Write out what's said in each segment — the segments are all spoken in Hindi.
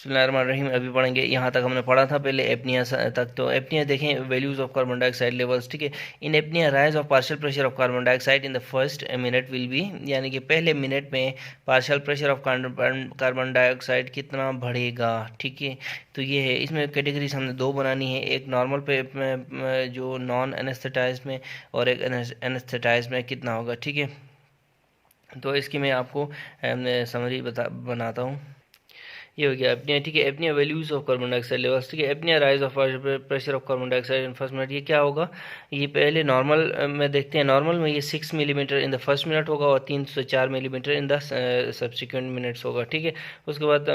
बिस्मिल्लाहिर्रहमानिर्रहीम। अभी पढ़ेंगे, यहाँ तक हमने पढ़ा था पहले एपनिया तक। तो एपनिया देखें, values of carbon dioxide levels, ठीक है। In apnoea rise of partial pressure of carbon dioxide in the first minute will be, यानी कि पहले मिनट में partial pressure of carbon dioxide कितना बढ़ेगा, ठीक है। तो ये है, इसमें कैटेगरीज हमने दो बनानी है, एक नॉर्मल पे जो नॉन एनेस्थेटाइज में, और एक एनेस्थेटाइज में कितना होगा, ठीक है। तो इसकी मैं आपको समरी बनाता हूँ। ये हो गया एपनिया, ठीक है। Apnoea values of carbon dioxide levels, ठीक है। Apnoea rise of pressure of carbon dioxide in first minute, ये क्या होगा, ये पहले नॉर्मल में देखते हैं। नॉर्मल में ये 6 millimetre in the first minute होगा और 3 से 4 millimetre in the subsequent minutes होगा, ठीक है। उसके बाद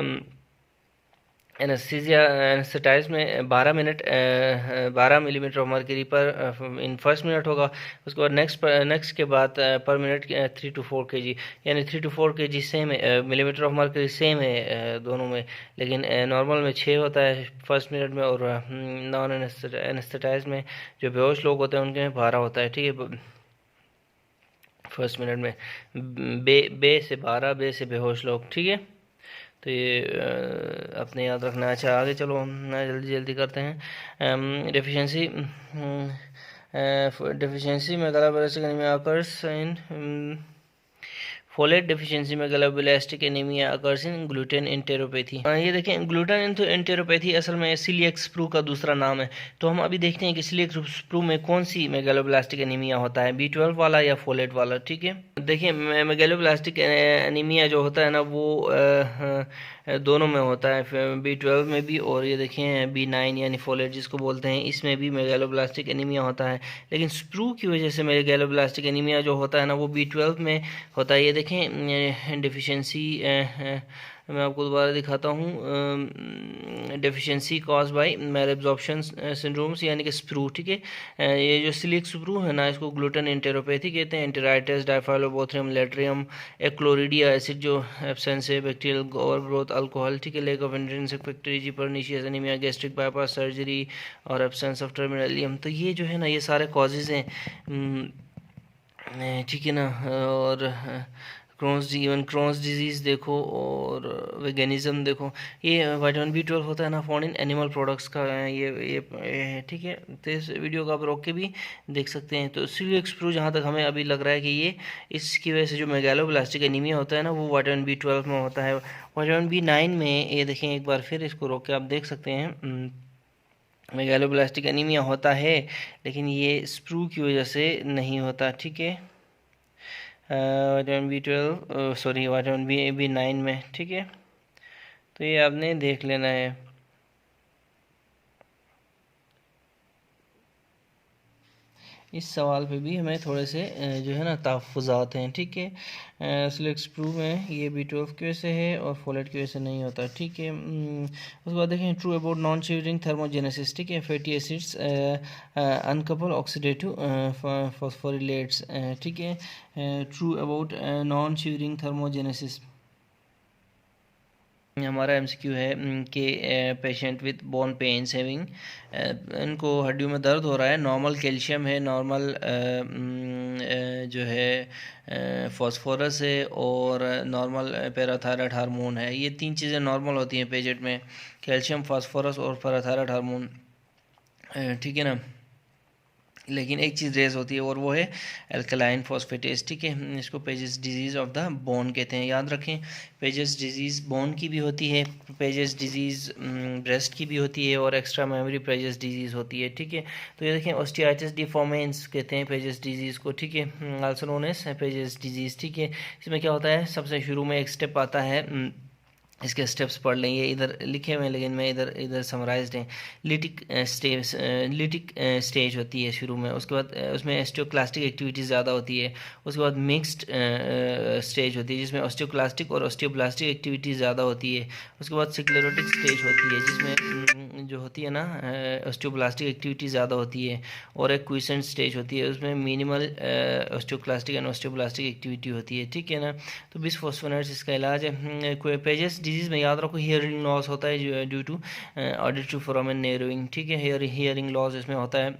एनेस्थीसिया एनेस्थेटाइज में 12 मिलीमीटर ऑफ मर्क्यूरी पर इन फर्स्ट मिनट होगा। उसके बाद नेक्स्ट के बाद पर मिनट 3 to 4 kg, यानी 3 to 4 kg सेम है, मिलीमीटर ऑफ मर्क्यूरी सेम है दोनों में, लेकिन नॉर्मल में 6 होता है फर्स्ट मिनट में, और नॉन एनेस्थेटाइज में जो बेहोश लोग होते हैं उनके में 12 होता है, ठीक है, फर्स्ट मिनट में। बे से 12, बे से बेहोश लोग, ठीक है। तो ये अपने याद रखना है। अच्छा, आगे चलो हम जल्दी जल्दी करते हैं। डेफिशिएंसी में megaloblastic anaemia occurs in folate deficiency में megaloblastic anaemia occurs in gluten enteropathy. ये देखें, ग्लूटेन एंटेरोपैथी असल में सीलिएक स्प्रू का दूसरा नाम है। तो हम अभी देखते हैं कि सीलिएक स्प्रू में कौन सी मेगालोब्लास्टिक एनीमिया होता है, B12 वाला या फोलेट वाला, ठीक है। देखिए, मेगालोब्लास्टिक एनीमिया जो होता है ना, वो दोनों में होता है, B12 में भी, और ये देखें B9 यानी फोलेट जिसको बोलते हैं, इसमें भी मेगालोब्लास्टिक एनीमिया होता है। लेकिन स्प्रू की वजह से मेगालोब्लास्टिक एनीमिया जो होता है ना, वो B12 में होता है। ये देखें डेफिशिएंसी, मैं आपको दोबारा दिखाता हूँ, डेफिशिएंसी कॉज बाय मैलएब्जॉर्प्शन सिंड्रोम्स, यानी कि स्प्रू, ठीक है। ये जो सिलिक स्प्रू है ना, इसको ग्लूटेन एंटेरोपैथी कहते हैं। एंटेराइटिस, डायफाइलोबोथ्रियम, लेट्रियम, एक्लोरिडिया एसिड जो एब्सेंस है, बैक्टीरियल ओवर ग्रोथ, अल्कोहल, ठीक है, lake of intrinsic factory, pernicious anaemia, gastric bypass surgery, और एब्सेंस ऑफ टर्मिनलियम। तो ये जो है ना, ये सारे कॉजेज़ हैं, ठीक है ना। और क्रोन्स डिजीज़ देखो, और वेगनिज़म देखो। ये विटामिन B12 होता है ना, फाउंड इन एनिमल प्रोडक्ट्स का, ये ठीक है। तो इस वीडियो को आप रोक के भी देख सकते हैं। तो सीलिएक स्प्रू जहाँ तक हमें अभी लग रहा है कि ये इसकी वजह से जो मेगालोब्लास्टिक एनीमिया होता है ना, वो विटामिन B12 में होता है। विटामिन B9 में ये देखें, एक बार फिर इसको रोक के आप देख सकते हैं, मेगालोब्लास्टिक एनीमिया होता है, लेकिन ये स्प्रू की वजह से नहीं होता, ठीक है। Vitamin B12, sorry, vitamin B9 में, ठीक है। तो ये आपने देख लेना है। इस सवाल पे भी हमें थोड़े से जो है ना तहफ़्फ़ुज़ात हैं, ठीक है। सिलेक्ट स्प्रू में ये B12 की वजह से है और फोलेट की वजह से नहीं होता, ठीक है। उसके बाद देखें, true about non shivering thermogenesis, ठीक है। Fatty acids uncouple oxidative phosphorylates, ठीक है। True about non shivering thermogenesis. हमारा MCQ है कि patient with bone pains having, इनको हड्डियों में दर्द हो रहा है, नॉर्मल कैल्शियम है, नॉर्मल जो है फॉस्फोरस है, और नॉर्मल पैराथायराइड हार्मोन है। ये तीन चीज़ें नॉर्मल होती हैं पेशेंट में, कैल्शियम, फॉस्फोरस और पैराथायराइड हार्मोन, ठीक है ना। लेकिन एक चीज़ रेज होती है, और वो है अल्कलाइन फॉस्फेटेस, ठीक है। इसको pages disease of the bone कहते हैं, याद रखें। पेजेस डिजीज़ बोन की भी होती है, पेजेस डिजीज़ ब्रेस्ट की भी होती है, और एक्स्ट्रा मेमोरी पेजेस डिजीज़ होती है, ठीक है। तो ये देखें, ऑस्टियाइटिस डिफॉर्मेंस कहते हैं पेजेस डिजीज़ को, ठीक है, also known as Paget's disease, ठीक है। इसमें क्या होता है, सबसे शुरू में एक स्टेप आता है, इसके स्टेप्स पढ़ लें, ये इधर लिखे हुए हैं, लेकिन मैं इधर इधर समराइज्ड हैं। लिटिक स्टेज होती है शुरू में, उसके बाद उसमें ऑस्टियोक्लास्टिक एक्टिविटी ज़्यादा होती है। उसके बाद मिक्स्ड स्टेज होती है, जिसमें ऑस्टियोक्लास्टिक और ऑस्टियोब्लास्टिक एक्टिविटी ज़्यादा होती है। उसके बाद सिक्लेरोटिक स्टेज होती है, जिसमें जो होती है ना ऑस्टियोब्लास्टिक एक्टिविटी ज़्यादा होती है। और एक क्विसेंट स्टेज होती है, उसमें minimal osteoclastic and osteoblastic activity होती है, ठीक है ना। तो बिसफॉस्फोनेट्स इसका इलाज है। पेजेस डिजीज़ में याद रखो, हियरिंग लॉस होता है due to auditory foramen narrowing, ठीक है। हियरिंग लॉस इसमें होता है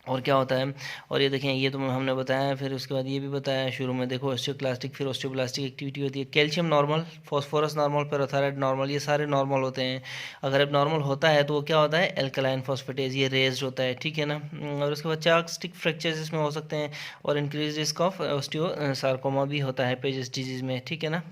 और क्या होता है, और ये देखें, ये तो हमने बताया। फिर उसके बाद ये भी बताया शुरू में, देखो ऑस्टियोक्लास्टिक, फिर ऑस्टियोब्लास्टिक एक्टिविटी होती है। Calcium normal, phosphorus normal, parathyroid normal, ये सारे नॉर्मल होते हैं। अगर अब नॉर्मल होता है तो वो क्या होता है, एल्कलाइन फॉस्फेटेज, ये रेज्ड होता है, ठीक है ना। और उसके बाद चार्कस्टिक फ्रैक्चर्स इसमें हो सकते हैं, और increase risk of osteo sarcoma भी होता है पेजेस डिजीज में, ठीक है ना।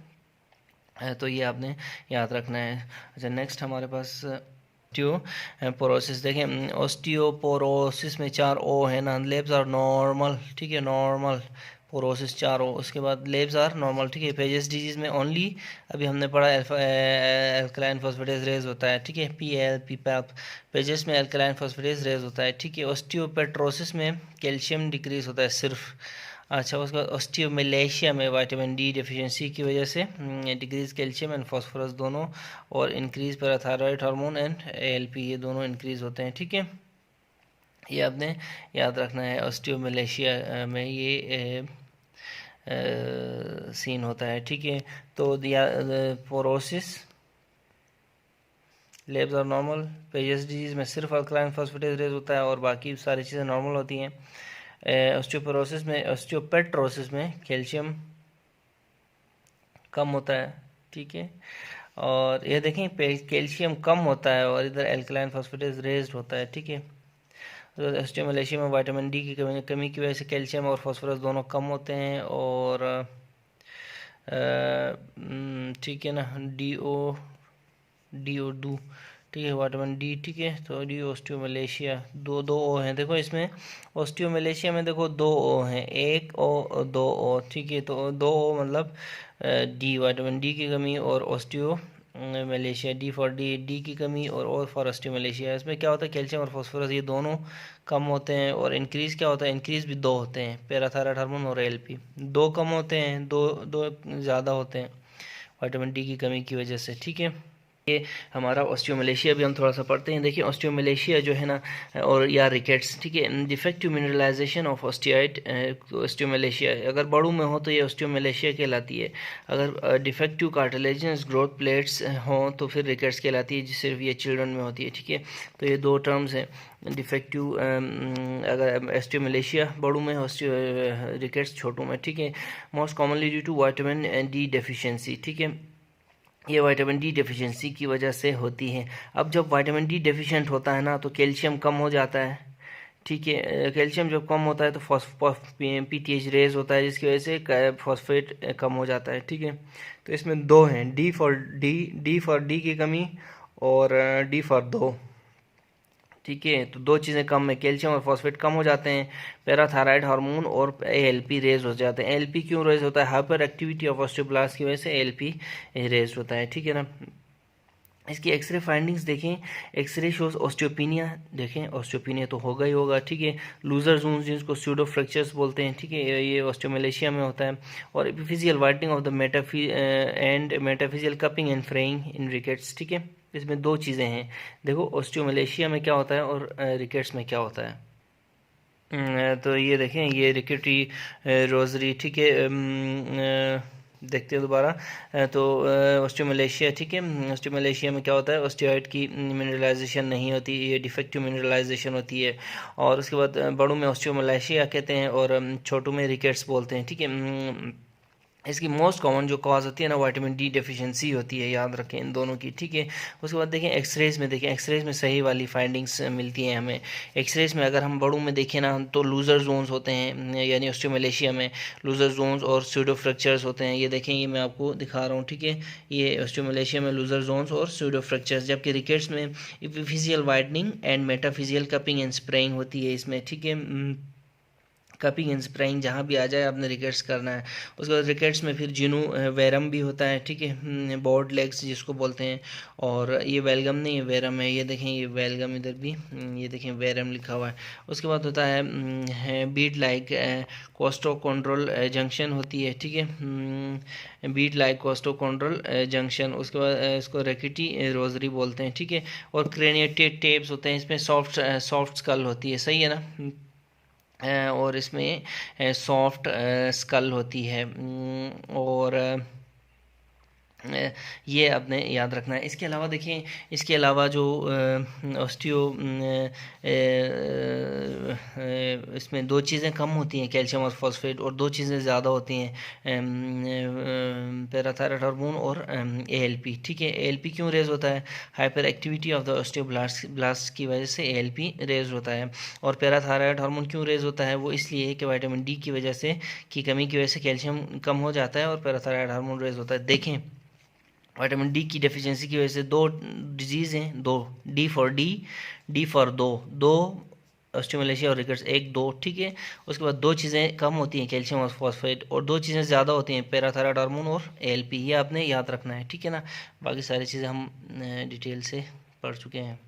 तो ये आपने याद रखना है। अच्छा, नेक्स्ट हमारे पास ऑस्टियोपोरोसिस। देखें, ऑस्टियोपोरोसिस में 4 ओ है ना। लेब्स आर नॉर्मल, ठीक है, नॉर्मल। पोरोसिस 4 ओ। उसके बाद लेब्स आर नॉर्मल, ठीक है। पेजेस डिजीज में ओनली, अभी हमने पढ़ा, एल्कलाइन फॉस्फेटेज रेज होता है, ठीक है, पी पैप। पेजेस में एल्कलाइन फॉस्फेटेज रेज होता है, ठीक है। ऑस्टियोपेट्रोसिस में कैल्शियम डिक्रीज होता है सिर्फ। अच्छा, उसके बाद ऑस्टियोमेलेशिया में विटामिन डी डेफिशिएंसी की वजह से डिक्रीज कैल्शियम एंड फास्फोरस दोनों, और increase parathyroid hormone and ALP, ये दोनों इंक्रीज होते हैं, ठीक है। ये आपने याद रखना है। ऑस्टियोमेलेशिया में ये सीन होता है, ठीक है। तो दिया पोरोसिस, labs are normal, Paget's disease में सिर्फ अल्कलाइन फॉस्फेटेज रेज होता है, और बाकी सारी चीज़ें नॉर्मल होती हैं। ऑस्टियोपोरोसिस में, ऑस्टियोपेट्रोसिस में कैल्शियम कम होता है, ठीक है। और ये देखें, कैल्शियम कम होता है, और इधर एल्कलाइन फॉस्फेटेज रेज्ड होता है, ठीक है। तो ऑस्टियोमेलेशिया में विटामिन डी की कमी की वजह से कैल्शियम और फास्फोरस दोनों कम होते हैं, और ठीक है ना, डी ओ डू, ठीक है, विटामिन डी, ठीक है। तो डी ऑस्टियोमेलेशिया, दो ओ हैं, देखो इसमें ऑस्टियोमेलेशिया में देखो 2 ओ हैं, 1 ओ और 2 ओ, ठीक है। तो 2 ओ मतलब डी, विटामिन डी की कमी, और osteo Malaysia, D for D की कमी, और ओ फॉर ऑस्टियोमलेशिया। इसमें क्या होता है, कैल्शियम और फास्फोरस ये दोनों कम होते हैं, और इंक्रीज़ क्या होता है, इंक्रीज़ भी 2 होते हैं, पैराथायराइड हार्मोन और एएलपी। 2 कम होते हैं, दो ज़्यादा होते हैं विटामिन डी की कमी की वजह से, ठीक है। ये हमारा ऑस्टियोमलेशिया भी हम थोड़ा सा पढ़ते हैं। देखिए, ऑस्टियोमलेशिया जो है ना, और या रिकेट्स, ठीक है, डिफेक्टिव मिनरलाइजेशन ऑफ ऑस्टियाइट, ऑस्टियोमलेशिया अगर बड़ों में हो तो ये ऑस्टियोमलेशिया कहलाती है। अगर डिफेक्टिव कार्टिलेजिनस ग्रोथ प्लेट्स हों तो फिर रिकेट्स कहलाती है, सिर्फ ये चिल्ड्रन में होती है, ठीक है। तो ये 2 टर्म्स हैं, डिफेक्टिव अगर ऑस्टियोमलेशिया बड़ों में, रिकेट्स छोटों में, ठीक है। Most commonly due to vitamin D deficiency, ठीक है, ये विटामिन डी डेफिशिएंसी की वजह से होती है। अब जब विटामिन डी डेफिशिएंट होता है ना, तो कैल्शियम कम हो जाता है, ठीक है। कैल्शियम जब कम होता है तो पीटीएच रेज होता है, जिसकी वजह से फॉस्फेट कम हो जाता है, ठीक है। तो इसमें 2 हैं, डी फॉर डी की कमी, और डी फॉर 2, ठीक है। तो 2 चीज़ें कम है, कैल्शियम और फॉस्फेट कम हो जाते हैं, पैराथायराइड हार्मोन और एएलपी रेज हो जाते हैं। एएलपी क्यों रेज होता है, हाइपर एक्टिविटी ऑफ ऑस्टियोब्लास्ट की वजह से एएलपी रेज होता है, ठीक है ना। इसकी एक्सरे फाइंडिंग्स देखें, एक्सरे शोज ऑस्टियोपिनिया, देखें ऑस्टियोपिनिया तो होगा ही होगा, ठीक है। लूजर जोन्स जिसको स्यूडो फ्रैक्चर्स बोलते हैं, ठीक है, ये ऑस्टियोमलेशिया में होता है। और epiphyseal widening of the metaphyseal cupping and fraying in rickets, ठीक है। इसमें 2 चीज़ें हैं, देखो ऑस्टियोमलेशिया में क्या होता है, और रिकेट्स में क्या होता है। तो ये देखें, ये रिकेटी रोजरी, ठीक है। देखते हैं दोबारा। तो ऑस्टियोमलेशिया, ठीक है, ऑस्टियोमलेशिया में क्या होता है, ऑस्टियोइड की मिनरलाइजेशन नहीं होती, ये डिफेक्टिव मिनरलाइजेशन होती है। और उसके बाद बड़ों में ऑस्टियोमलेशिया कहते हैं, और छोटों में रिकेट्स बोलते हैं, ठीक है। इसकी मोस्ट कॉमन जो कॉज होती है ना, विटामिन डी डेफिशिएंसी होती है, याद रखें इन दोनों की, ठीक है। उसके बाद देखें एक्सरेज में, देखें एक्सरेज में सही वाली फाइंडिंग्स मिलती हैं हमें। एक्सरेज में अगर हम बड़ों में देखें ना, तो लूजर जोन्स होते हैं, यानी ऑस्टियोमलेशिया में लूजर जोन्स और स्यूडो फ्रैक्चर्स होते हैं। ये देखें, ये मैं आपको दिखा रहा हूँ, ठीक है। ये ऑस्टियोमलेशिया में लूजर जोन्स और स्यूडो फ्रैक्चर्स, जबकि रिकेट्स में epiphyseal widening and metaphyseal cupping and spraying होती है इसमें, ठीक है। कपिंग एंड स्प्रेइंग जहाँ भी आ जाए आपने रिकेट्स करना है। उसके बाद रिकेट्स में फिर जिनू वेरम भी होता है, ठीक है, बोर्ड लेग्स जिसको बोलते हैं। और ये वेलगम नहीं है, वेरम है, ये देखें, ये वेलगम इधर भी, ये देखें वेरम लिखा हुआ है। उसके बाद होता है बीट लाइक कोस्टोकॉन्ड्रोल जंक्शन होती है, ठीक है, बीट लाइक कोस्टोकॉन्ड्रोल जंक्शन। उसके बाद इसको रेकिटी रोजरी बोलते हैं, ठीक है। और क्रेनिएटेड टेप्स होते हैं, इसमें सॉफ्ट स्कल होती है, सही है ना। और इसमें सॉफ्ट स्कल होती है, और ये आपने याद रखना है। इसके अलावा देखें, इसके अलावा जो ऑस्टियो इसमें दो चीज़ें कम होती हैं, कैल्शियम और फॉस्फेट, और दो चीज़ें ज़्यादा होती हैं, पैराथायरॉइड हार्मोन और एएलपी। ठीक है, एएलपी क्यों रेज होता है? Hyper activity of the osteoblast की वजह से एएलपी रेज होता है। और पैराथायरॉइड हार्मोन क्यों रेज होता है? वो इसलिए कि विटामिन डी की वजह से, की कमी की वजह से कैल्शियम कम हो जाता है और पैराथायरॉइड हार्मोन रेज होता है। देखें, विटामिन डी की डेफिशिएंसी की वजह से दो डिजीज़ हैं, दो, डी फॉर दो ऑस्टियोमलेशिया और रिकेट्स, एक दो, ठीक है। उसके बाद दो चीज़ें कम होती हैं, कैल्शियम और फॉस्फेट, और दो चीज़ें ज़्यादा होती हैं, पैराथायरॉइड हार्मोन और एएलपी। ये आपने याद रखना है, ठीक है ना। बाकी सारी चीज़ें हम डिटेल से पढ़ चुके हैं।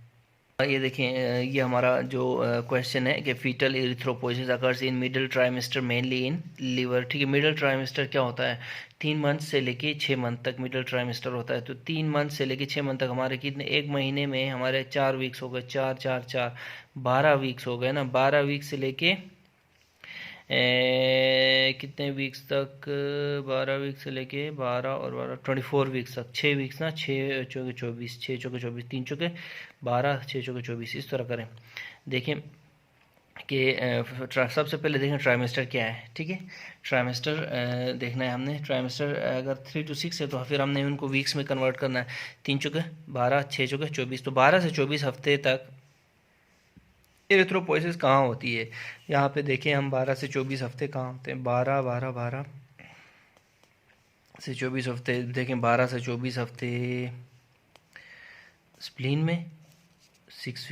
ये देखें, ये हमारा जो क्वेश्चन है कि fetal erythropoiesis occurs in middle trimester mainly in liver. ठीक है, मिडिल ट्राइमेस्टर क्या होता है? 3 मंथ से लेके 6 मंथ तक मिडिल ट्राइमेस्टर होता है। तो 3 मंथ से लेके 6 मंथ तक हमारे कितने, एक महीने में हमारे 4 वीक्स हो गए, 4 4 4 12 वीक्स हो गए ना। 12 वीक्स से लेके कितने वीक्स तक, 12 वीक्स से लेके 12 और 12 24 वीक्स तक, 6 वीक्स ना, 6 चौके 24, 6 चौके 24, 3 चौके 12, 6 चौके 24, इस तरह करें। देखें कि सबसे पहले देखें ट्राइमेस्टर क्या है। ठीक है, ट्राइमेस्टर देखना है हमने। ट्राइमेस्टर अगर 3 to 6 है तो फिर हमने उनको वीक्स में कन्वर्ट करना है। 3 चौके 12, 6 चौके 24, तो 12 से 24 हफ्ते तक इरिथ्रोपोइसिस कहाँ होती है? यहाँ पे देखें हम, 12 से 24 हफ्ते कहाँ होते हैं? 12 12 12 से 24 हफ्ते देखें, 12 से 24 हफ्ते स्प्लीन में, 6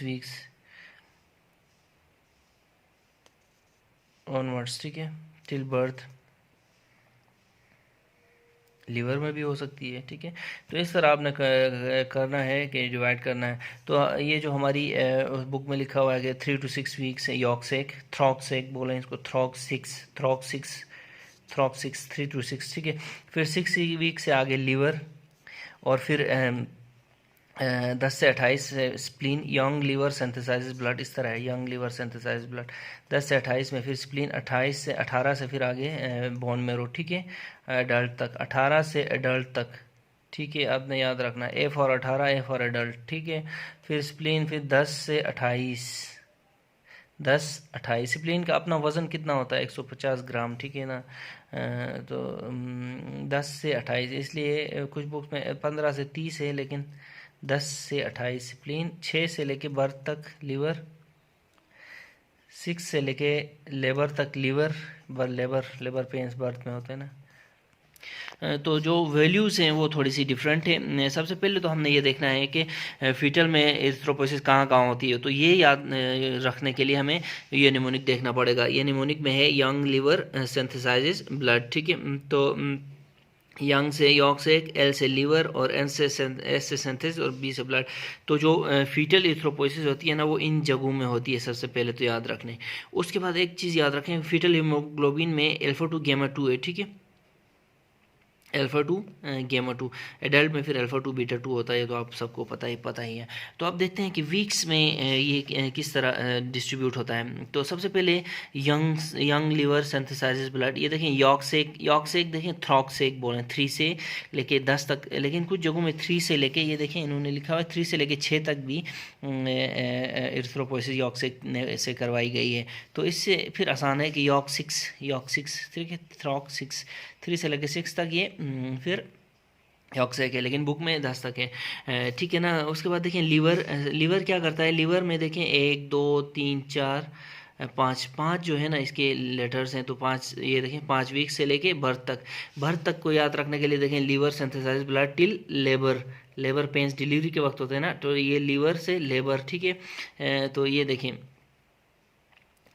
वीक्स ऑनवर्ड्स, ठीक है, टिल बर्थ। लीवर में भी हो सकती है, ठीक है। तो इस तरह आपने करना है कि डिवाइड करना है। तो ये जो हमारी बुक में लिखा हुआ है कि 3 to 6 वीक्स यॉक्सेक, थ्रॉक्सेक बोलें इसको, थ्रॉक्सिक्स 3 to 6, ठीक है। फिर 6 वीक से आगे लीवर, और फिर 10 से 28 spleen, young liver synthesises blood, इस तरह है, यंग लीवर सिंथेसाइज ब्लड। 10 से 28 में फिर स्प्लीन, 18 से फिर आगे बोन मैरो, ठीक है, एडल्ट तक, 18 से एडल्ट तक, ठीक है। आपने याद रखना है, A for 18, A for adult, ठीक है। फिर स्प्लीन, फिर 10 से 28, 10-28 स्प्लीन का अपना वज़न कितना होता है? 150 ग्राम, ठीक है ना। तो 10 से 28, इसलिए कुछ बुक्स में 15 से 30 है, लेकिन 10 से 28 स्प्लीन। 6 से लेके बर्थ तक लीवर, 6 से लेके लेबर तक लीवर, लेबर पेन्स बर्थ में होते हैं ना। तो जो वैल्यूज़ हैं वो थोड़ी सी डिफरेंट है। सबसे पहले तो हमने ये देखना है कि फीटल में एरिथ्रोपोइसिस कहाँ कहाँ होती है। तो ये याद रखने के लिए हमें ये निमोनिक देखना पड़ेगा। ये निमोनिक में है यंग लीवर सिंथेसाइजेस ब्लड, ठीक है। तो यंग से यॉक्सेक, एल से लीवर, और एस से सिंथेसिस, और बी से ब्लड। तो जो फीटल इरिथ्रोपोइसिस होती है ना, वो इन जगहों में होती है, सबसे पहले तो याद रखने। उसके बाद एक चीज़ याद रखें, फीटल हीमोग्लोबिन में अल्फा 2 गामा 2 है, ठीक है, अल्फा 2 गामा 2। एडल्ट में फिर अल्फा 2 बीटा 2 होता है, तो आप सबको पता ही है। तो आप देखते हैं कि वीक्स में ये किस तरह डिस्ट्रीब्यूट होता है। तो सबसे पहले यंग लीवर सिंथेसाइजेस ब्लड, ये देखें यॉक्सेक देखें, थ्रॉक्सेक बोलें, 3 से लेके 10 तक, लेकिन कुछ जगहों में 3 से लेके, ये देखें इन्होंने लिखा हुआ है 3 से लेके 6 तक भी इरिथ्रोपोइसिस यॉक्सेक से करवाई गई है। तो इससे फिर आसान है कि यॉक्सिक्स, ठीक है, थ्रॉक्सिक्स 3 से लेके 6 तक, ये फिर यॉक्सेक है, लेकिन बुक में 10 तक है, ठीक है ना। उसके बाद देखें लीवर क्या करता है। लीवर में देखें 1 2 3 4 5 जो है ना, इसके लेटर्स हैं। तो 5, ये देखें 5 वीक से लेके बर्थ तक को याद रखने के लिए देखें, liver synthesise blood till labour pains delivery के वक्त होते हैं ना, तो ये लीवर से लेबर, ठीक है। तो ये देखें,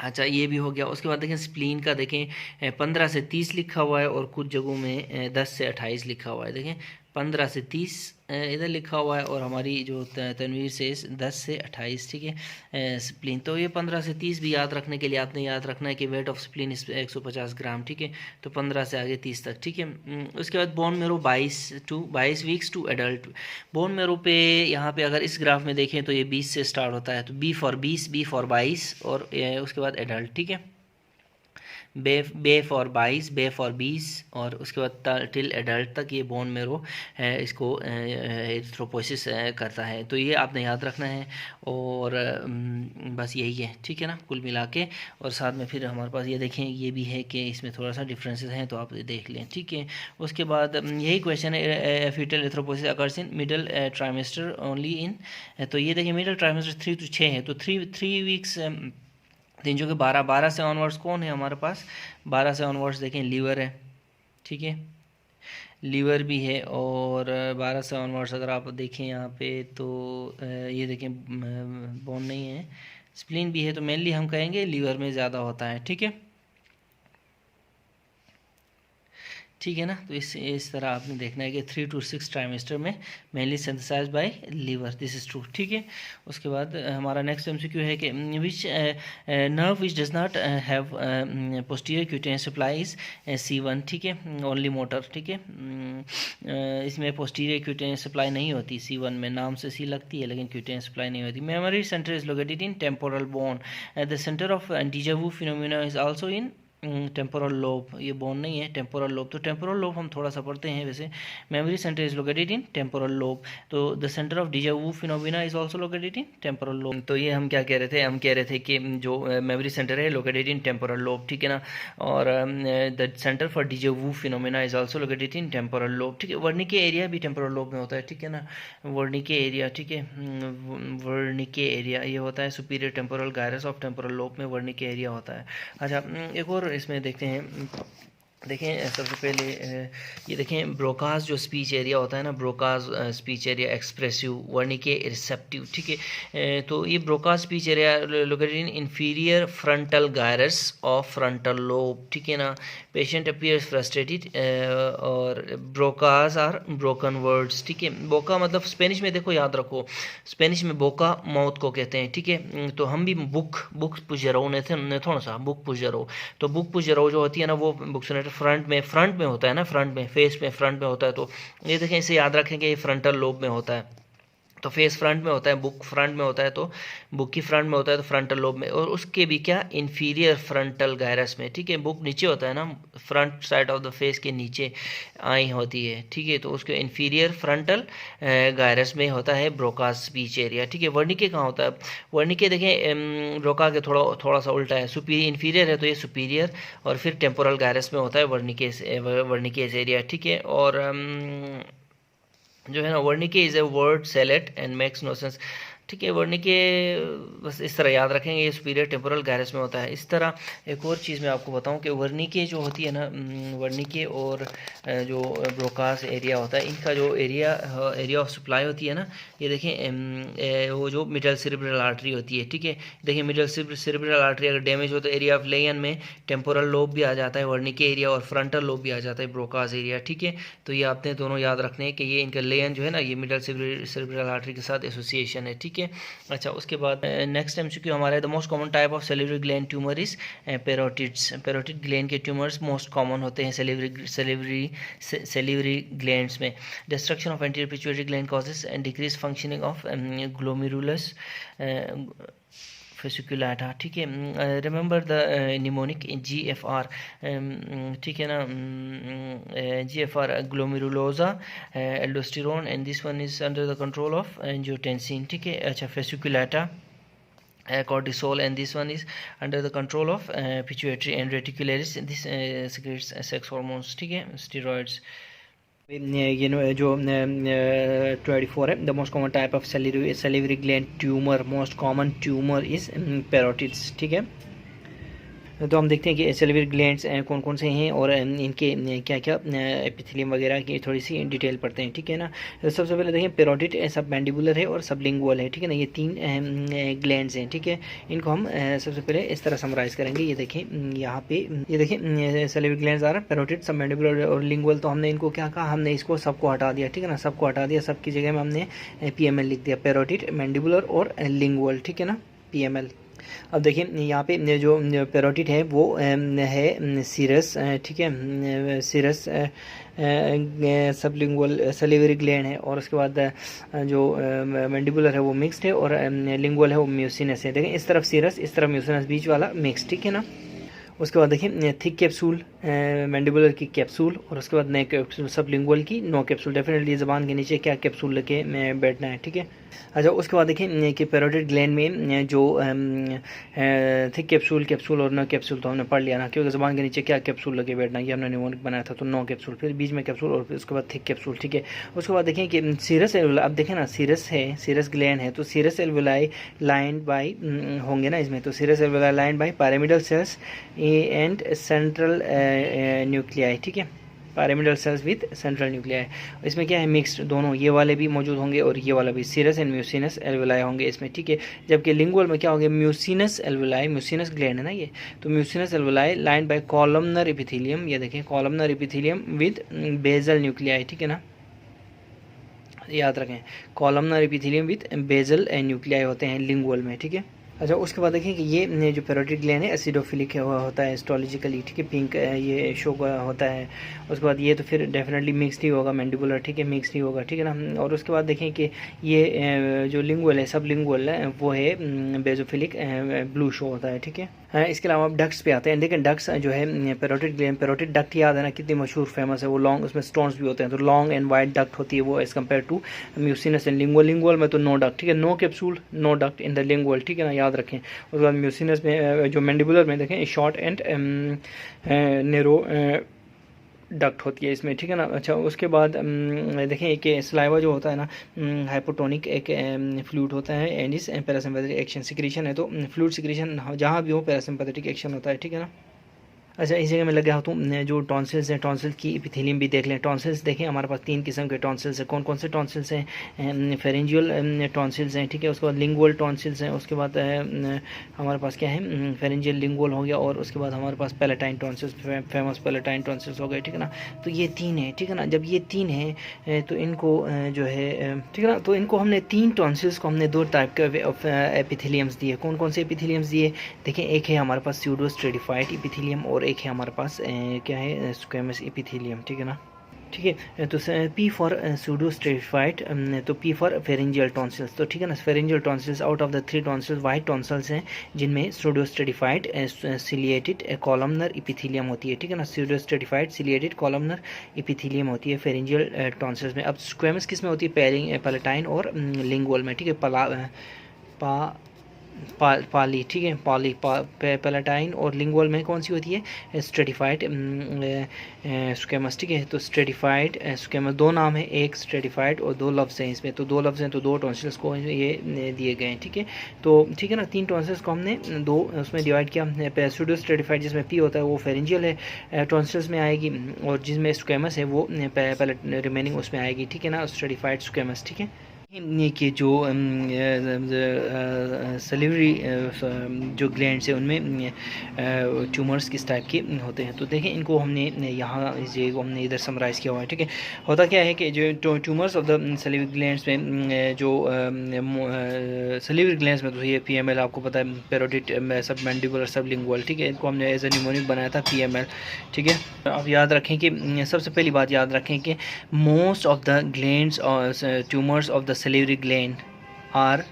अच्छा ये भी हो गया। उसके बाद देखें स्प्लीन का, देखें 15 से 30 लिखा हुआ है, और कुछ जगहों में 10 से 28 लिखा हुआ है। देखें 15 से 30 इधर लिखा हुआ है, और हमारी जो तनवीर से 10 से 28, ठीक है, स्प्लीन। तो ये 15 से 30 भी याद रखने के लिए आपने याद रखना है कि वेट ऑफ स्प्लीन 150 ग्राम, ठीक है। तो 15 से आगे 30 तक, ठीक है। उसके बाद bone marrow 22 weeks to adult. Bone marrow पे यहाँ पे अगर इस ग्राफ में देखें तो ये 20 से स्टार्ट होता है, तो बी फॉर 20, बी फॉर 22, और उसके बाद एडल्ट, ठीक है। बे फॉर 22, बे फॉर 20, और उसके बाद टिल एडल्ट तक ये बोन मेरो इसको एरिथ्रोपोइसिस करता है। तो ये आपने याद रखना है, और बस यही है, ठीक है ना, कुल मिला के। और साथ में फिर हमारे पास ये देखें, ये भी है कि इसमें थोड़ा सा डिफरेंसेस हैं, तो आप देख लें, ठीक है। उसके बाद यही क्वेश्चन है, fetal erythropoiesis occurs in middle trimester only in. तो ये देखिए मिडल ट्राइमेस्टर 3 to 6 है, तो 3 वीक्स 3 जो कि 12 से ऑनवर्ड्स कौन है हमारे पास, 12 से ऑनवर्ड्स देखें लीवर है, ठीक है, लीवर भी है। और 12 से ऑनवर्ड्स अगर आप देखें यहाँ पे तो ये देखें बोन नहीं है, स्प्लीन भी है, तो मेनली हम कहेंगे लीवर में ज़्यादा होता है, ठीक है, ठीक है ना। तो इस तरह आपने देखना है कि 3 to 6 ट्राइमेस्टर में mainly synthesised by liver, this is true, ठीक है। उसके बाद हमारा नेक्स्ट एमसीक्यू है कि which nerve which does not have posterior cutaneous supply is C1, ठीक है, ओनली मोटर, ठीक है। इसमें पोस्टीरियर क्यूटेनियस सप्लाई नहीं होती C1 में, नाम से C लगती है लेकिन क्यूटेनियस सप्लाई नहीं होती। Memory centre is located in temporal bone, the centre of deja vu phenomena is also in temporal lobe, ये बोन नहीं है, टेम्पोरल लोब। तो टेम्पोरल लोब हम थोड़ा सा पढ़ते हैं वैसे, memory centre is located in temporal lobe, तो the centre of deja vu phenomena is also located in temporal lobe. तो ये हम क्या कह रहे थे, हम कह रहे थे कि जो मेमोरी सेंटर है लोकेटेड इन टेम्पोरल लोब, ठीक है ना, और the centre for deja vu phenomena is also located in temporal lobe, ठीक है। वर्निके एरिया भी टेम्पोरल लोब में होता है, ठीक है ना, वर्निके एरिया, ठीक है, वर्निके एरिया ये होता है superior temporal gyrus of temporal lobe में वर्निके एरिया होता है। अच्छा, एक और इसमें देखते हैं, देखें सबसे पहले ये देखें ब्रोकास जो स्पीच एरिया होता है ना, Broca's speech area expressive Wernicke receptive, ठीक है। तो ये Broca's speech area located in inferior frontal gyrus of frontal lobe, ठीक है ना। पेशेंट अपीयर्स फ्रस्ट्रेटेड, और ब्रोकास आर ब्रोकन वर्ड्स, ठीक है। बोका मतलब स्पेनिश में देखो, याद रखो, स्पेनिश में बोका माउथ को कहते हैं, ठीक है। तो हम भी बुक पुजरो ने थोड़ा सा बुक पुजरो, तो बुक पुजरो जो होती है ना वो बुक फ्रंट में होता है ना, फ्रंट में, फेस में फ्रंट में होता है। तो ये देखें, इसे याद रखेंगे, ये फ्रंटल लोब में होता है, तो फेस फ्रंट में होता है, बुक फ्रंट में होता है, तो बुक की फ्रंट में होता है, तो फ्रंटल लोब में। और उसके भी क्या, इन्फीरियर फ्रंटल गायरस में, ठीक है। बुक नीचे होता है ना, front side of the face के नीचे आई होती है, ठीक है, तो उसके इन्फीरियर फ्रंटल गायरस में होता है ब्रोकास स्पीच एरिया, ठीक है। वर्निके कहाँ होता है, वर्निके देखें ब्रोका के थोड़ा सा उल्टा है, सुपीरियर इन्फीरियर है तो ये सुपीरियर, और फिर टेम्पोरल गायरस में होता है वर्निकेस एरिया, ठीक है। और जो है ना, Wernicke is a word salad and makes no sense, ठीक है। वर्निके बस इस तरह याद रखेंगे, ये सुपीरियर टेम्पोरल गायरस में होता है। इस तरह एक और चीज़ मैं आपको बताऊं कि वर्निके जो होती है ना, वर्निके और जो ब्रोकास एरिया होता है, इनका जो एरिया ऑफ सप्लाई होती है ना, ये देखें वो जो मिडल सेरेब्रल आर्टरी होती है, ठीक है। देखिए मिडल सेरेब्रल आर्टरी अगर डैमेज हो तो एरिया ऑफ लेयन में टेम्पोरल लोब भी आ जाता है, वर्निके एरिया, और फ्रंटल लोब भी आ जाता है, ब्रोकास एरिया, ठीक है। तो ये आपने दोनों याद रखने हैं कि ये इनका लेयन जो है ना, ये मिडल सेरेब्रल आर्टरी के साथ एसोसिएशन है, ठीक है। अच्छा, उसके बाद नेक्स्ट एमसीक्यू हमारा, the most common type of salivary gland tumour is parotids. Parotid gland के ट्यूमर्स मोस्ट कॉमन होते हैं सेलिवरी ग्लैंड्स में। Destruction of anterior pituitary gland causes and decrease functioning of glomerulus fasciculata, ठीक है। रिमेंबर द निमोनिक GFR, ठीक है ना, GFR glomerulosa aldosterone, and this one is under the control of angiotensin, ठीक है। अच्छा, fasciculata cortisol, and this one is under the control of pituitary and reticularis, this secretes sex hormones, ठीक है, steroids। ये जो 24 है, the most common type of salivary gland tumour, most common tumour is parotids, ठीक है। तो हम देखते हैं कि सेलिवरी ग्लैंड्स कौन कौन से हैं और इनके क्या क्या एपिथेलियम वगैरह की थोड़ी सी डिटेल पढ़ते हैं, ठीक है ना। तो सबसे पहले देखें, पेरोटिड सब मैंडिबुलर है और सबलिंगुअल है, ठीक है ना, ये 3 ग्लैंड्स हैं, ठीक है। इनको हम सबसे पहले इस तरह समराइज करेंगे। ये देखें यहाँ पे, ये देखें सेलिवरी ग्लैंड्स आ रहा है, पेरोटिड सब मैंडिबुलर और लिंगुअल। तो हमने इनको क्या कहा, हमने इसको सबको हटा दिया, ठीक है ना, सबको हटा दिया, सबकी जगह में हमने PML लिख दिया, पेरोटिड मैंडिबुलर और लिंगुअल, ठीक है ना, PML। अब देखिए यहाँ पे जो पेरोटिड है वो है सीरस, ठीक है, सीरस सबलिंगुअल सेलिवरी ग्लैंड है, और उसके बाद जो मैंडिबुलर है वो मिक्स्ड है, और लिंगुअल है वो म्यूसिनस है। देखें इस तरफ सीरस, इस तरफ म्यूसिनस, बीच वाला मिक्स, ठीक है ना। उसके बाद देखिए थिक कैप्सूल, मैंडिबुलर की कैप्सूल, और उसके बाद नए कैप्सूल, सबलिंगुअल की नो कैप्सूल। डेफिनेटली ज़बान के नीचे क्या कैप्सूल लेके बैठना है, ठीक है। अच्छा, उसके बाद देखिए कि पैरोटिड ग्लैंड में जो थिक कैप्सूल और नो कैप्सूल तो हमने पढ़ लिया ना, क्योंकि ज़बान के नीचे क्या कैप्सूल लगे बैठना, ये हमने निमोनिक बनाया था, तो नो कैप्सूल, फिर बीच में कैप्सूल और फिर उसके बाद थिक कैप्सूल, ठीक है। उसके बाद देखें कि सीरस एल्वुलाई, अब देखें ना सीरस है, सीरस ग्लैंड है, तो सीरस एल्वुलाई लाइंड बाय होंगे ना इसमें, तो serous alveoli lined by pyramidal cells and central nuclei, ठीक है, pyramidal cells with central nuclei. इसमें क्या है, मिक्स्ड दोनों, ये वाले भी मौजूद होंगे और ये वाला भी, सीरस एंड म्यूसिनस एल्वुलाई होंगे इसमें, ठीक है। जबकि लिंगुअल में क्या होंगे, म्यूसिनस एल्वुलाई, म्यूसिनस ग्लैंड है ना ये, तो mucinous alveoli lined by columnar epithelium, ये देखें columnar epithelium with basal nuclei, ठीक है ना, याद रखें columnar epithelium with basal nuclei होते हैं लिंगुअल में, ठीक है। अच्छा, उसके बाद देखें कि ये जो पैरोटिड ग्लैंड है एसिडोफिलिक होता है हिस्टोलॉजिकली, ठीक है, पिंक ये शो होता है। उसके बाद ये तो फिर डेफिनेटली मिक्स्ड ही होगा, मैंडिबुलर, ठीक है, मिक्स्ड ही होगा, ठीक है ना। और उसके बाद देखें कि ये जो लिंगुअल है, सब लिंगुअल है, वो है बेजोफिलिक ब्लू शो होता है, ठीक है। इसके अलावा आप डक्ट्स पे आते हैं। देखें डक्ट्स जो है पैरोटिड ग्लैंड, पैरोटिड डक्ट याद है ना, कितनी मशहूर फेमस है वो, लॉन्ग, उसमें स्टोन्स भी होते हैं, तो लॉन्ग एंड वाइड डक्ट होती है वो as compare to mucinous and lingual. Lingual में तो नो डक्ट, ठीक है, no capsule no duct in the lingual, ठीक है ना, याद रखें। उसके बाद म्यूसिनस में जो मैंडिबुलर में देखें शॉर्ट एंड नेरो डक्ट होती है इसमें, ठीक है ना। अच्छा, उसके बाद देखें कि सलाइवा जो होता है ना, हाइपोटोनिक एक फ्लूइड होता है, एंड इस पैरासिम्पैथेटिक एक्शन सिक्रीशन है, तो फ्लूइड सिक्रीशन जहाँ भी हो पैरासिम्पैथेटिक एक्शन होता है, ठीक है ना। अच्छा, इस जगह में लग गया हूँ जो टॉन्सिल्स हैं, टॉन्सिल की एपिथेलियम भी देख लें। टॉन्सिल्स देखें हमारे पास 3 किस्म के टॉन्सिल्स हैं। कौन कौन से टॉन्सिल्स हैं, फेरेंजियल टॉन्सिल्स हैं, ठीक है। उसके बाद लिंगुअल टॉन्सिल्स हैं, उसके बाद हमारे पास क्या है, फेरेंजियल लिंगुअल हो गया, और उसके बाद हमारे पास palatine tonsils, famous palatine tonsils हो गए, ठीक है ना। तो ये 3 है, ठीक है ना। जब ये 3 है तो इनको जो है, ठीक है ना, तो इनको हमने 3 टॉन्सिल्स को हमने 2 टाइप के एपिथेलियम्स दिए। कौन कौन से एपिथेलियम्स दिए, देखें एक है हमारे पास स्यूडो स्ट्रेटिफाइड एपिथेलियम, और एक है हमारे पास क्या है, स्क्वेमस एपिथेलियम, ठीक है ना, ठीक है। तो पी फॉर सूडो स्ट्रेटिफाइड, तो पी फॉर फेरेंजियल टॉन्सिल्स, तो ठीक है ना। Pharyngeal tonsils out of the 3 tonsils white tonsils हैं, जिनमें pseudo stratified ciliated columnar epithelium होती है, ठीक है ना। Pseudo stratified ciliated columnar epithelium होती है फेरेंजियल टॉन्सिल्स में। अब स्क्वेमस किस में होती है, पैलेटाइन और लिंगुअल में, ठीक है। पाली, ठीक है, पैलेटाइन और लिंगुअल में कौन सी होती है, स्ट्रेटिफाइड स्क्वेमस, ठीक है। तो स्ट्रेटिफाइड स्क्वेमस 2 नाम है, एक स्ट्रेटिफाइड और 2 लफ्ज़ हैं इसमें, तो 2 लफ्ज़ हैं, तो 2 टॉन्सिल्स को ये दिए गए हैं, ठीक है। तो ठीक है ना, 3 टॉन्सिल्स को हमने 2 उसमें डिवाइड किया। सूडो स्ट्रेटिफाइड जिसमें पी होता है वो फेरेंजियल है टॉन्सिल्स में आएगी, और जिसमें स्क्वेमस है वो रिमेनिंग उसमें आएगी, ठीक है ना, स्ट्रेटिफाइड स्क्वेमस, ठीक है। कि जो सलिवरी जो ग्लैंड्स हैं उनमें ट्यूमर्स किस टाइप के होते हैं, तो देखें इनको हमने यहाँ हमने इधर समराइज़ किया हुआ है, ठीक है। होता क्या है कि जो tumours of the salivary glands में, जो सलिवरी ग्लैंड्स में, तो ये PML आपको पता है, पैरोटिड सब मैंडिबुलर सब लिंगुअल, ठीक है, इनको हमने एज ए न्यूमोनिक बनाया था PML, ठीक है। आप याद रखें कि सबसे पहली बात याद रखें कि मोस्ट ऑफ द ग्लैंड्स और tumours of the salivary gland are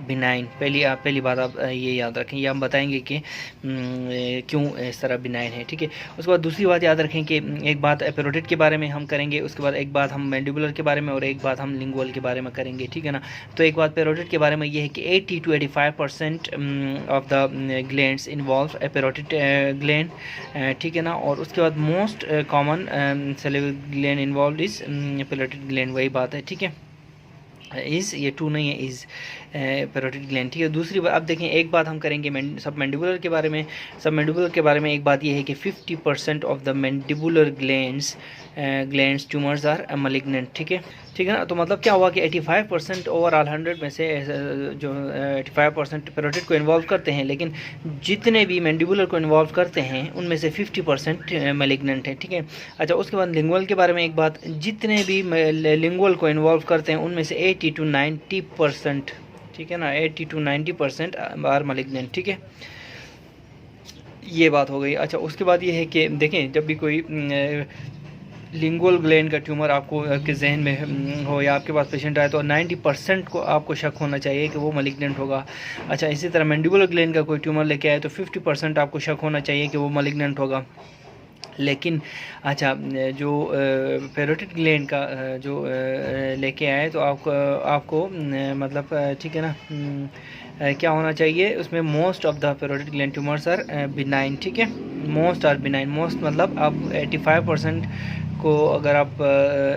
benign. पहली बात आप ये याद रखें, ये हम बताएंगे कि क्यों इस तरह बिनाइन है, ठीक है। उसके बाद दूसरी बात याद रखें कि एक बात पैरोटिड के बारे में हम करेंगे, उसके बाद एक बात हम मैंडिबुलर के बारे में, और एक बात हम लिंगुअल के बारे में करेंगे, ठीक है ना। तो एक बात पैरोटिड के बारे में ये है कि 80 to 85% of the glands involve parotid gland, ठीक है ना। और उसके बाद most common salivary gland involve is parotid gland, वही बात है, ठीक है। इज़ ये 2 नहीं है, इज़ पैरोटिड ग्लैंड, ठीक है। दूसरी बात अब देखें, एक बात हम करेंगे सब मैंडिबुलर के बारे में। सब मैंडिबुलर के बारे में एक बात ये है कि 50% of the mandibular glands tumours are malignant, ठीक है, ठीक है ना। तो मतलब क्या हुआ कि 85% ओवरऑल 100 में से जो 85% पैरोटिड को इन्वॉल्व करते हैं, लेकिन जितने भी मैंडिबुलर को इन्वॉल्व करते हैं उनमें से 50% मैलिग्नेंट है, ठीक है। अच्छा, उसके बाद लिंगुअल के बारे में एक बात, जितने भी लिंगुअल को इन्वॉल्व करते हैं उनमें से 80 to 90%, ठीक है ना, 80 to 90% आर मैलिग्नेंट, ठीक है, ये बात हो गई। अच्छा, उसके बाद ये है कि देखें जब भी कोई लिंगुअल ग्लैंड का ट्यूमर आपको के जहन में हो या आपके पास पेशेंट आए तो 90% को आपको शक होना चाहिए कि वो मलिग्नेंट होगा। अच्छा, इसी तरह मैंडिबुलर ग्लैंड का कोई ट्यूमर लेके आए तो 50% आपको शक होना चाहिए कि वो मलिग्नेंट होगा। लेकिन अच्छा, जो पैरोटिड ग्लैंड का जो लेके आए तो आपको मतलब ठीक है ना, क्या होना चाहिए उसमें, most of the parotid gland tumours are benign. ठीक है, मोस्ट आर बिनाइन, मोस्ट मतलब आप 85% को, अगर आप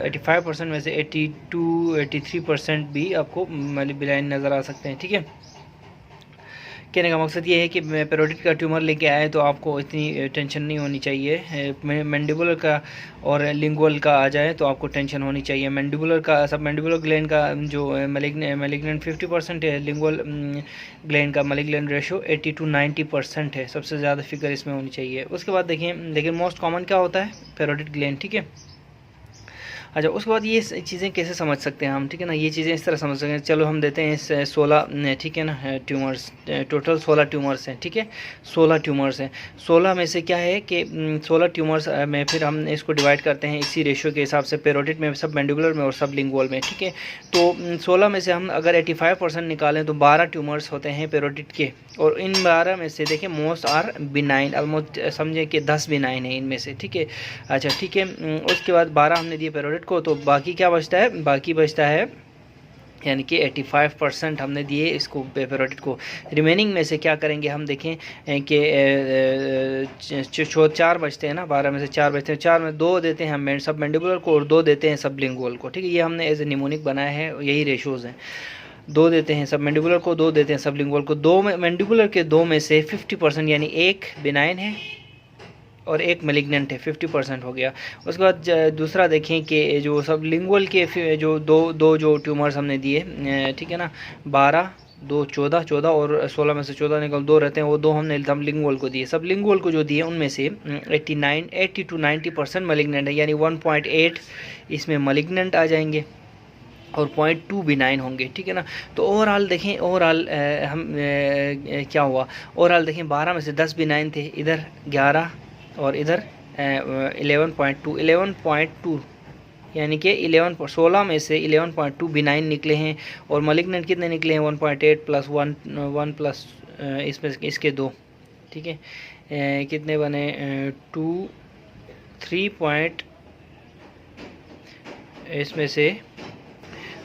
85% में से 82-83% भी आपको बिनाइन नज़र आ सकते हैं। ठीक है, कहने का मकसद ये है कि पैरोटिड का ट्यूमर लेके आए तो आपको इतनी टेंशन नहीं होनी चाहिए। मैंडिबुलर का और लिंगुअल का आ जाए तो आपको टेंशन होनी चाहिए। मैंडिबुलर का, सब मैंडिबुलर ग्लैंड का जो मैलिग्नेंट 50% है, लिंगुअल ग्लैंड का मैलिग्नेंट रेशो 80-90% है, सबसे ज़्यादा फिगर इसमें होनी चाहिए। उसके बाद देखिए, लेकिन मोस्ट कॉमन क्या होता है, पैरोटिड ग्लैंड। ठीक है, अच्छा, उसके बाद ये चीज़ें कैसे समझ सकते हैं हम, ठीक है ना, ये चीज़ें इस तरह समझ सकते हैं। चलो हम देते हैं इस 16, ठीक है ना, ट्यूमर्स, टोटल 16 ट्यूमर्स हैं। ठीक है, 16 ट्यूमर्स हैं। 16 में से क्या है कि 16 ट्यूमर्स में फिर हम इसको डिवाइड करते हैं इसी रेशियो के हिसाब से, पैरोटिड में, सब मैंडिबुलर में और सब लिंगुअल में। ठीक है, तो 16 में से हम अगर 85% निकालें तो 12 ट्यूमर्स होते हैं पैरोटिड के, और इन 12 में से देखिए मोस्ट आर बिनाइन, ऑलमोस्ट समझे कि 10 बिनाइन है इनमें से। ठीक है, अच्छा ठीक है, उसके बाद 12 हमने दिए पैरोटिड को, तो बाकी क्या बचता है, बाकी बचता है यानी कि 85% हमने दिए इसको पैरोटिड को। रिमेनिंग में से क्या करेंगे हम देखें कि 4 बचते हैं ना, 12 में से 4 बचते हैं, 4 में 2 देते हैं हम सब मैंडिबुलर को और 2 देते हैं सब लिंगुअल को। ठीक है, ये हमने एज ए निमोनिक बनाया है, यही रेशोज़ हैं। 2 देते हैं सब मैंडिबुलर को, 2 देते हैं सब लिंगुअल को। 2 में मैंडिबुलर के 2 में से 50% यानी 1 बिनाइन है और 1 मैलिग्नेंट है, 50% हो गया। उसके बाद दूसरा देखें कि जो सब लिंगुअल के जो दो जो ट्यूमर्स हमने दिए, ठीक है ना, 12, 2, 14 और 16 में से 14 निकल 2 रहते हैं, वो 2 हमने सब लिंगुअल को दिए। सब लिंगुअल को जो दिए उनमें से 80-90% मैलिग्नेंट है, यानी 1.8 इसमें मैलिग्नेंट आ जाएंगे और 0.2 बिनाइन होंगे। ठीक है ना, तो ओवरऑल देखें, ओवरऑल हम क्या हुआ, ओवरऑल देखें 12 में से 10 बिनाइन थे, इधर 11 और इधर 11.2 यानी कि 16 में से 11.2 बिनाइन निकले हैं, और मैलिग्नेंट कितने निकले हैं, 1.8 प्लस 1 प्लस इसमें इसके 2। ठीक है, कितने बने, 3 इसमें से,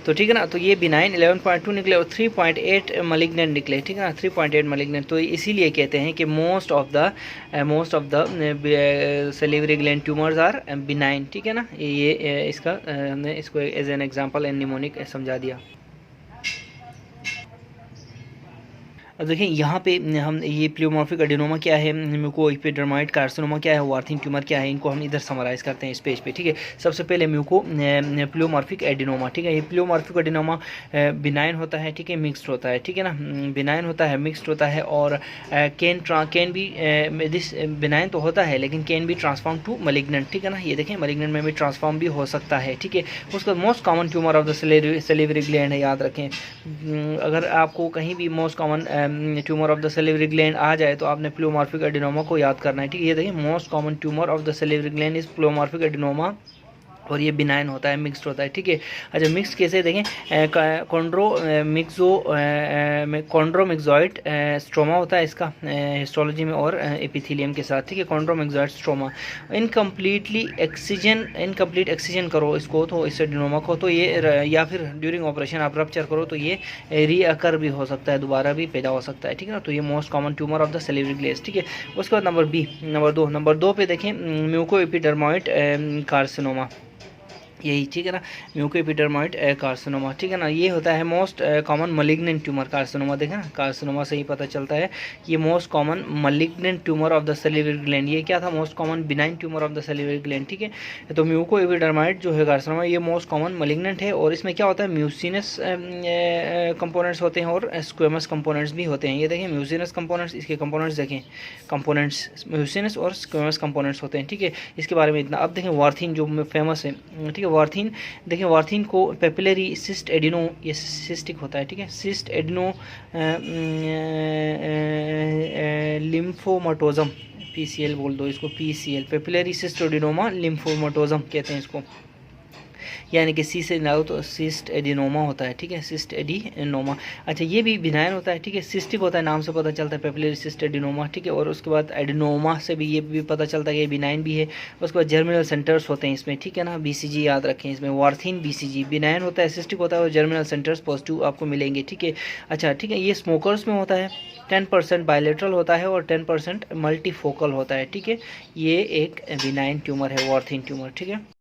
तो ठीक है ना, तो ये बिनाइन 11.2 निकले और 3.8 मैलिग्नेंट निकले। ठीक है ना, 3.8 मैलिग्नेंट, तो इसीलिए कहते हैं कि most of the salivary gland tumours are benign. ठीक है ना, ये इसका हमने इसको as an example and mnemonic समझा दिया। अब देखिए यहाँ पे हम ये प्लियोमॉर्फिक एडिनोमा क्या है, म्यूकोएपिडर्माइड कार्सिनोमा क्या है, वार्थिन ट्यूमर क्या है, इनको हम इधर समराइज़ करते हैं इस पेज पे। ठीक है, सबसे पहले प्लियोमॉर्फिक एडिनोमा। ठीक है, ये प्लियोमॉर्फिक एडिनोमा बिनाइन होता है, ठीक है, मिक्स्ड होता है। ठीक है ना, बिनाइन होता है, मिक्स्ड होता है, और कैन भी दिस बिनाइन तो होता है लेकिन कैन भी ट्रांसफॉर्म टू मैलिग्नेंट। ठीक है ना, ये देखें मैलिग्नेंट में भी ट्रांसफॉर्म भी हो सकता है। ठीक है, उसका most common tumour of the salivary gland है, याद रखें। अगर आपको कहीं भी most common tumour of the salivary gland आ जाए तो आपने प्लियोमॉर्फिक एडिनोमा को याद करना है। ठीक है, ये देखिए most common tumour of the salivary gland is pleomorphic adenoma, और ये बिनाइन होता है, मिक्स्ड होता है। ठीक है, अच्छा मिक्स कैसे देखें, कॉन्ड्रोमिक्सॉइड स्ट्रोमा होता है इसका हिस्टोलॉजी में और एपिथेलियम के साथ। ठीक है, कॉन्ड्रोमिक्सॉइड स्ट्रोमा, इनकम्प्लीट एक्सीजन करो इसको, तो इस एडिनोमा को, तो ये या फिर ड्यूरिंग ऑपरेशन आप रप्चर करो तो ये रीअकर भी हो सकता है, दोबारा भी पैदा हो सकता है। ठीक है ना, तो ये most common tumour of the salivary gland. ठीक है, उसके बाद नंबर 2 पे देखें म्यूकोएपिडर्मॉइड कार्सिनोमा, यही। ठीक है ना, म्यूकोएपिडर्मॉइड कार्सिनोमा। ठीक है ना, ये होता है most common malignant tumour carcinoma. देखें ना, कार्सिनोमा से ही पता चलता है कि ये most common malignant tumour of the salivary gland. ये क्या था, most common benign tumour of the salivary gland. ठीक है, तो म्यूकोएपिडर्मॉइड जो है कार्सिनोमा, ये मोस्ट कॉमन मैलिग्नेंट है, और इसमें क्या होता है, म्यूसिनस कंपोनेंट्स होते हैं और स्क्वेमस कंपोनेंट्स भी होते हैं। ये देखें म्यूसिनस कंपोनेंट्स, इसके कंपोनेंट्स देखें, कंपोनेंट्स म्यूसिनस और स्क्वेमस कंपोनेंट्स होते हैं। ठीक है, इसके बारे में इतना। अब देखें वार्थिन जो फेमस है। ठीक है, वार्थिन देखें, वार्थिन को पेपिलरी सिस्ट एडिनो, ये सिस्टिक होता है। ठीक है, सिस्ट एडिनो लिम्फोमाटोजम PCL बोल दो इसको, PCL पेपिलरी सिस्ट एडिनोमा लिम्फोमाटोजम कहते हैं इसको, यानी कि सी से ना तो सिस्ट एडिनोमा होता है, ठीक है, सिस्ट एडिनोमा। अच्छा ये भी बिनाइन होता है, ठीक है, सिस्टिक होता है, नाम से पता चलता है पेपिलरी सिस्ट एडिनोमा, ठीक है। और उसके बाद एडिनोमा से भी ये भी पता चलता है कि ये बिनाइन भी है। उसके बाद जर्मिनल सेंटर्स होते हैं इसमें, ठीक है ना, BCG याद रखें इसमें, वार्थिन BCG बिनाइन होता है, सिस्टिक होता है और जर्मिनल सेंटर्स पॉजिटिव आपको मिलेंगे, ठीक है। अच्छा ठीक है, ये स्मोकर्स में होता है, 10% बायलेटरल होता है और 10% मल्टीफोकल होता है, ठीक है। ये एक बिनाइन ट्यूमर है वार्थिन ट्यूमर, ठीक है।